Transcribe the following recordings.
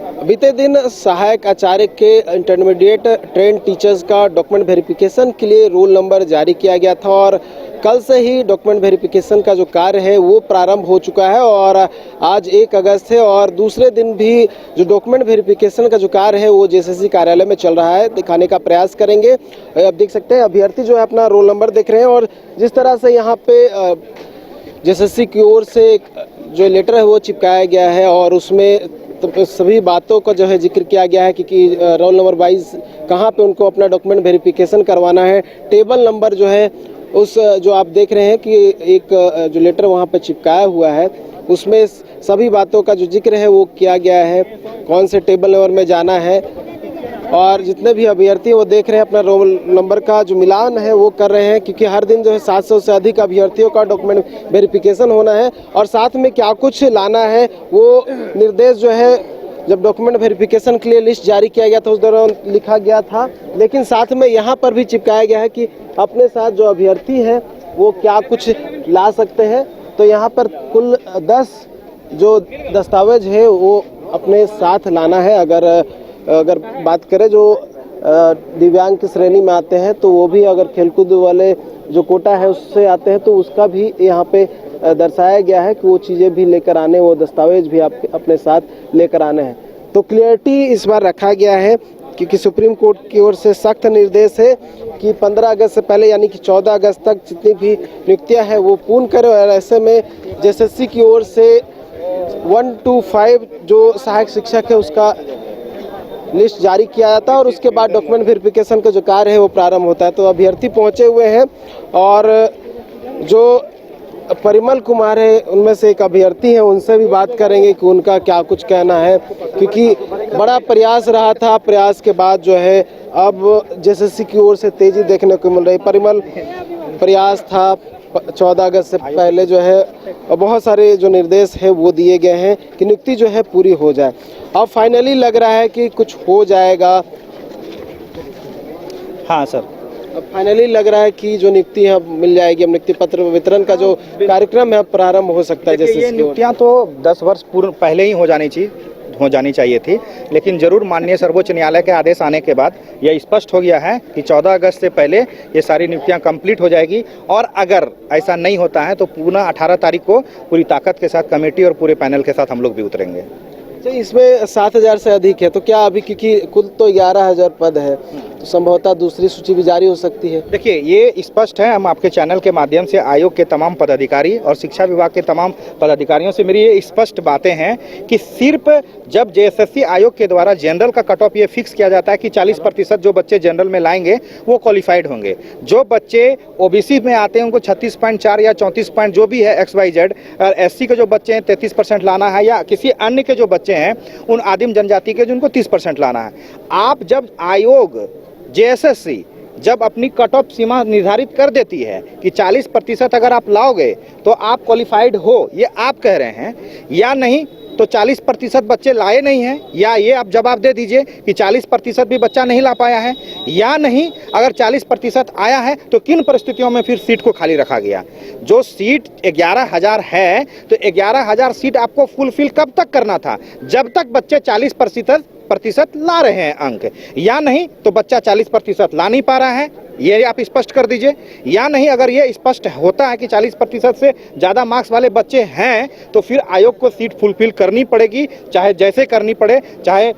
बीते दिन सहायक आचार्य के इंटरमीडिएट ट्रेंड टीचर्स का डॉक्यूमेंट वेरिफिकेशन के लिए रोल नंबर जारी किया गया था और कल से ही डॉक्यूमेंट वेरिफिकेशन का जो कार्य है वो प्रारंभ हो चुका है और आज 1 अगस्त है और दूसरे दिन भी जो डॉक्यूमेंट वेरिफिकेशन का जो कार्य है वो जेएसएससी कार्यालय में चल रहा है, दिखाने का प्रयास करेंगे। अब देख सकते हैं अभ्यर्थी जो है अपना रोल नंबर देख रहे हैं और जिस तरह से यहाँ पे जेएसएससी की ओर से जो लेटर है वो चिपकाया गया है और उसमें तो सभी बातों का जो है जिक्र किया गया है कि रोल नंबर वाइज कहाँ पे उनको अपना डॉक्यूमेंट वेरिफिकेशन करवाना है। टेबल नंबर जो है उस जो आप देख रहे हैं कि एक जो लेटर वहाँ पे चिपकाया हुआ है उसमें सभी बातों का जो जिक्र है वो किया गया है, कौन से टेबल नंबर में जाना है और जितने भी अभ्यर्थी वो देख रहे हैं अपना रोल नंबर का जो मिलान है वो कर रहे हैं, क्योंकि हर दिन जो है 700 से अधिक अभ्यर्थियों का डॉक्यूमेंट वेरिफिकेशन होना है और साथ में क्या कुछ लाना है वो निर्देश जो है जब डॉक्यूमेंट वेरिफिकेशन के लिए लिस्ट जारी किया गया था उस दौरान लिखा गया था, लेकिन साथ में यहाँ पर भी चिपकाया गया है कि अपने साथ जो अभ्यर्थी है वो क्या कुछ ला सकते हैं। तो यहाँ पर कुल 10 जो दस्तावेज है वो अपने साथ लाना है। अगर बात करें जो दिव्यांग की श्रेणी में आते हैं तो वो भी अगर खेलकूद वाले जो कोटा है उससे आते हैं तो उसका भी यहाँ पे दर्शाया गया है कि वो चीज़ें भी लेकर आने, वो दस्तावेज भी आप अपने साथ लेकर आने हैं। तो क्लियरिटी इस बार रखा गया है क्योंकि सुप्रीम कोर्ट की ओर से सख्त निर्देश है कि 15 अगस्त से पहले यानी कि 14 अगस्त तक जितनी भी नियुक्तियाँ हैं वो पूर्ण करें और ऐसे में जेएसएससी की ओर से 1 to 5 जो सहायक शिक्षक है उसका लिस्ट जारी किया जाता है और उसके बाद डॉक्यूमेंट वेरिफिकेशन का जो कार्य है वो प्रारंभ होता है। तो अभ्यर्थी पहुंचे हुए हैं और जो परिमल कुमार है उनमें से एक अभ्यर्थी हैं, उनसे भी बात करेंगे कि उनका क्या कुछ कहना है, क्योंकि बड़ा प्रयास रहा था, प्रयास के बाद जो है अब जेएसएससी की ओर से तेजी देखने को मिल रही। परिमल, प्रयास था 14 अगस्त से पहले जो है बहुत सारे जो निर्देश है वो दिए गए हैं कि नियुक्ति जो है पूरी हो जाए। अब फाइनली लग रहा है कि कुछ हो जाएगा। हाँ सर, अब फाइनली लग रहा है कि जो नियुक्ति है मिल जाएगी। अब नियुक्ति पत्र वितरण का जो कार्यक्रम है प्रारंभ हो सकता है। जैसे ये नियुक्तियाँ तो 10 वर्ष पूर्व पहले ही हो जानी चाहिए थी, लेकिन जरूर माननीय सर्वोच्च न्यायालय के आदेश आने के बाद यह स्पष्ट हो गया है कि 14 अगस्त से पहले ये सारी नियुक्तियां कंप्लीट हो जाएगी और अगर ऐसा नहीं होता है तो पुनः 18 तारीख को पूरी ताकत के साथ कमेटी और पूरे पैनल के साथ हम लोग भी उतरेंगे। इसमें 7,000 से अधिक है तो क्या अभी, क्योंकि कुल तो 11,000 पद है तो संभवतः दूसरी सूची भी जारी हो सकती है। देखिए, ये स्पष्ट है, हम आपके चैनल के माध्यम से आयोग के तमाम पदाधिकारी और शिक्षा विभाग के तमाम पदाधिकारियों से मेरी ये स्पष्ट बातें हैं कि सिर्फ जब जेएसएससी आयोग के द्वारा जनरल का कट ऑफ ये फिक्स किया जाता है कि 40% जो बच्चे जनरल में लाएंगे वो क्वालिफाइड होंगे। जो बच्चे ओबीसी में आते हैं उनको 36.4 या 34 पॉइंट जो भी है XYZ, और एससी के जो बच्चे हैं 33% लाना है या किसी अन्य के जो बच्चे हैं उन आदिम जनजाति के जिनको 30% लाना है। आप जब आयोग जेएसएससी जब अपनी कट ऑफ सीमा निर्धारित कर देती है कि 40% अगर आप लाओगे तो आप क्वालिफाइड हो, ये आप कह रहे हैं या नहीं, तो 40% बच्चे लाए नहीं हैं, या ये आप जवाब दे दीजिए कि 40% भी बच्चा नहीं ला पाया है या नहीं। अगर 40% आया है तो किन परिस्थितियों में फिर सीट को खाली रखा गया। जो सीट 11,000 है तो 11,000 सीट आपको फुलफिल कब तक करना था, जब तक बच्चे 40% ला रहे हैं अंक, या नहीं तो बच्चा 40% ला नहीं पा रहा है, ये आप स्पष्ट कर दीजिए। या नहीं, अगर ये स्पष्ट होता है कि 40% से ज़्यादा मार्क्स वाले बच्चे हैं तो फिर आयोग को सीट फुलफिल करनी पड़ेगी, चाहे जैसे करनी पड़े, चाहे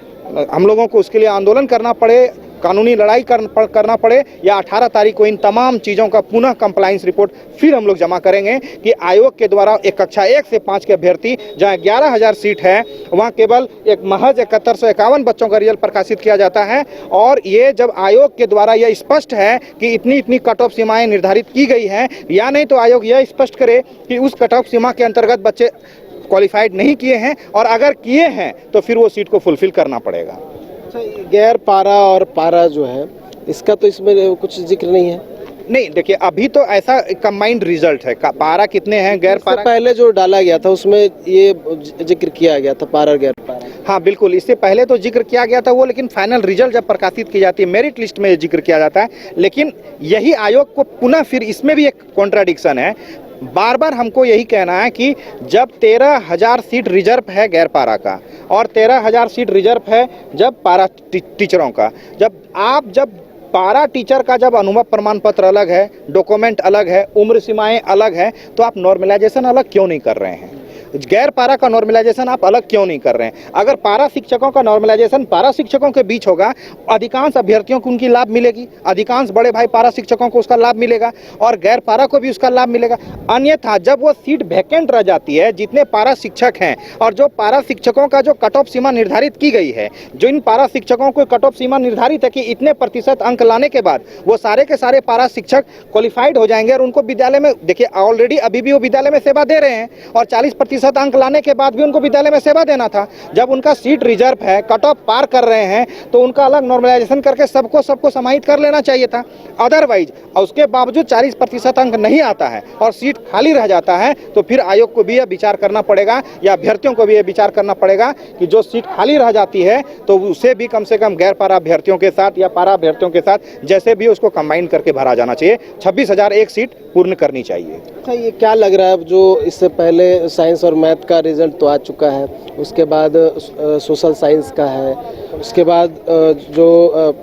हम लोगों को उसके लिए आंदोलन करना पड़े, कानूनी लड़ाई करना पड़े, या 18 तारीख को इन तमाम चीज़ों का पुनः कंप्लाइंस रिपोर्ट फिर हम लोग जमा करेंगे कि आयोग के द्वारा एक कक्षा 1 से 5 के अभ्यर्थी जहां 11,000 सीट है वहां केवल एक महज 7151 बच्चों का रिजल्ट प्रकाशित किया जाता है। और ये जब आयोग के द्वारा यह स्पष्ट है कि इतनी कट ऑफ सीमाएँ निर्धारित की गई हैं, या नहीं तो आयोग यह स्पष्ट करे कि उस कट ऑफ सीमा के अंतर्गत बच्चे क्वालिफाइड नहीं किए हैं, और अगर किए हैं तो फिर वो सीट को फुलफिल करना पड़ेगा। गैर पारा और पारा जो है इसका तो इसमें कुछ जिक्र नहीं है। नहीं, देखिए, अभी तो ऐसा कंबाइंड रिजल्ट है, पारा कितने हैं, गैर पारा पहले जो डाला गया था उसमें ये जिक्र किया गया था पारा गैर पारा। हाँ बिल्कुल, इससे पहले तो जिक्र किया गया था वो, लेकिन फाइनल रिजल्ट जब प्रकाशित की जाती है मेरिट लिस्ट में जिक्र किया जाता है। लेकिन यही आयोग को पुनः फिर इसमें भी एक कॉन्ट्राडिक्शन है। बार बार हमको यही कहना है कि जब 13,000 सीट रिजर्व है गैर पारा का और 13,000 सीट रिजर्व है जब पारा टीचरों का, जब पारा टीचर का जब अनुभव प्रमाण पत्र अलग है, डॉक्यूमेंट अलग है, उम्र सीमाएं अलग है, तो आप नॉर्मलाइजेशन अलग क्यों नहीं कर रहे हैं? गैर पारा का नॉर्मलाइजेशन आप अलग क्यों नहीं कर रहे हैं? अगर पारा शिक्षकों का नॉर्मलाइजेशन पारा शिक्षकों के बीच होगा, अधिकांश अभ्यर्थियों को उनकी लाभ मिलेगी, अधिकांश बड़े भाई पारा शिक्षकों को उसका लाभ मिलेगा और गैर पारा को भी उसका लाभ मिलेगा। अन्यथा जब वो सीट वैकेंट रह जाती है, जितने पारा शिक्षक हैं और जो पारा शिक्षकों का जो कट ऑफ सीमा निर्धारित की गई है, जो इन पारा शिक्षकों को कट ऑफ सीमा निर्धारित है कि इतने प्रतिशत अंक लाने के बाद वो सारे के सारे पारा शिक्षक क्वालिफाइड हो जाएंगे और उनको विद्यालय में, देखिए ऑलरेडी अभी भी वो विद्यालय में सेवा दे रहे हैं और 40% अंक लाने के बाद भी उनको विद्यालय में सेवा देना था। जब उनका सीट रिजर्व है, कट ऑफ पार कर रहे हैं, तो उनका अलग नॉर्मलाइजेशन करके सबको समाहित कर लेना चाहिए था। अदरवाइज उसके बावजूद 40% अंक नहीं आता है और सीट खाली रह जाता है, तो फिर आयोग को भी यह विचार करना पड़ेगा या अभ्यर्थियों को भी यह विचार करना पड़ेगा कि जो सीट खाली रह जाती है तो उसे भी कम से कम गैर पारा अभ्यर्थियों के साथ या पारा अभ्यर्थियों के साथ जैसे भी उसको कंबाइन करके भरा जाना चाहिए। 26,001 सीट पूर्ण करनी चाहिए। अच्छा, ये क्या लग रहा है, जो इससे पहले साइंस और मैथ का रिजल्ट तो आ चुका है, उसके बाद सोशल साइंस का है, उसके बाद जो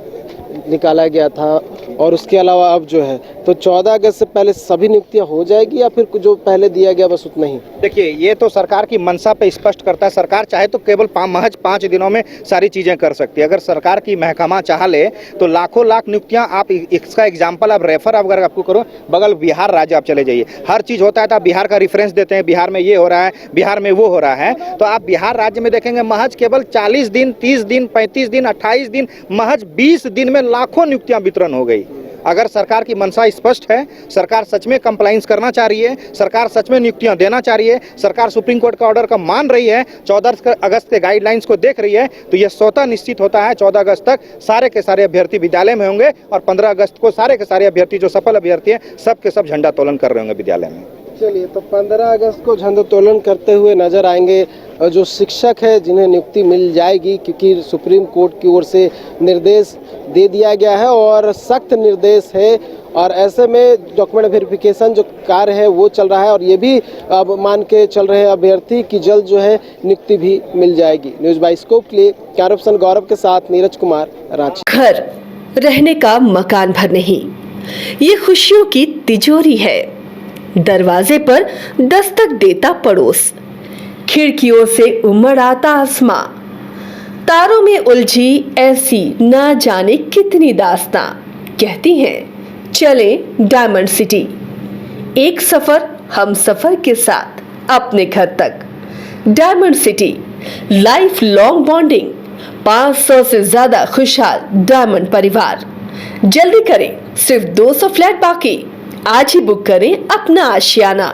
निकाला गया था और उसके अलावा अब जो है, तो 14 अगस्त से पहले सभी नियुक्तियां हो जाएगी या फिर जो पहले दिया गया बस उतना ही? देखिए, ये तो सरकार की मंशा पे स्पष्ट करता है। सरकार चाहे तो केवल महज 5 दिनों में सारी चीज़ें कर सकती है। अगर सरकार की महकमा चाह ले तो लाखों लाख नियुक्तियां, आप इसका एग्जाम्पल आप रेफर अगर आपको करो, बगल बिहार राज्य आप चले जाइए, हर चीज़ होता है तो आप बिहार का रेफरेंस देते हैं, बिहार में ये हो रहा है, बिहार में वो हो रहा है, तो आप बिहार राज्य में देखेंगे महज केवल 40 दिन, 30 दिन, 35 दिन, 28 दिन, महज 20 दिन में लाखों नियुक्तियां वितरण हो गई। अगर सरकार की मंशा स्पष्ट है, सरकार सच में कंप्लाइंस करना चाह रही है, सरकार सच में नियुक्तियां देना चाह रही है, सरकार सुप्रीम कोर्ट का ऑर्डर का मान रही है, 14 अगस्त के गाइडलाइंस को देख रही है, तो यह स्वतः निश्चित होता है 14 अगस्त तक सारे के सारे अभ्यर्थी विद्यालय में होंगे और 15 अगस्त को सारे के सारे अभ्यर्थी जो सफल अभ्यर्थी हैं सब के सब झंडोत्तोलन कर रहे होंगे विद्यालय में। चलिए, तो 15 अगस्त को झंडोत्तोलन करते हुए नजर आएंगे जो शिक्षक है जिन्हें नियुक्ति मिल जाएगी, क्योंकि सुप्रीम कोर्ट की ओर से निर्देश दे दिया गया है और सख्त निर्देश है। और ऐसे में डॉक्यूमेंट वेरिफिकेशन जो कार्य है वो चल रहा है और ये भी अब मान के चल रहे हैं अभ्यर्थी की जल्द जो है नियुक्ति भी मिल जाएगी। न्यूज़ बाइस्कोप के लिए कैमरा पर्सन गौरव के साथ नीरज कुमार, रांची। घर रहने का मकान भर नहीं, ये खुशियों की तिजोरी है। दरवाजे पर दस्तक देता पड़ोस, खिड़कियों से उमड़ आता आसमां, तारों में उलझी ऐसी ना जाने कितनी दास्तां। कहती हैं चले डायमंड सिटी, एक सफर हम सफर के साथ अपने घर तक। Diamond city, life long bonding, 500 से ज्यादा खुशहाल डायमंड परिवार। जल्दी करें, सिर्फ 200 फ्लैट बाकी। आज ही बुक करें अपना आशियाना।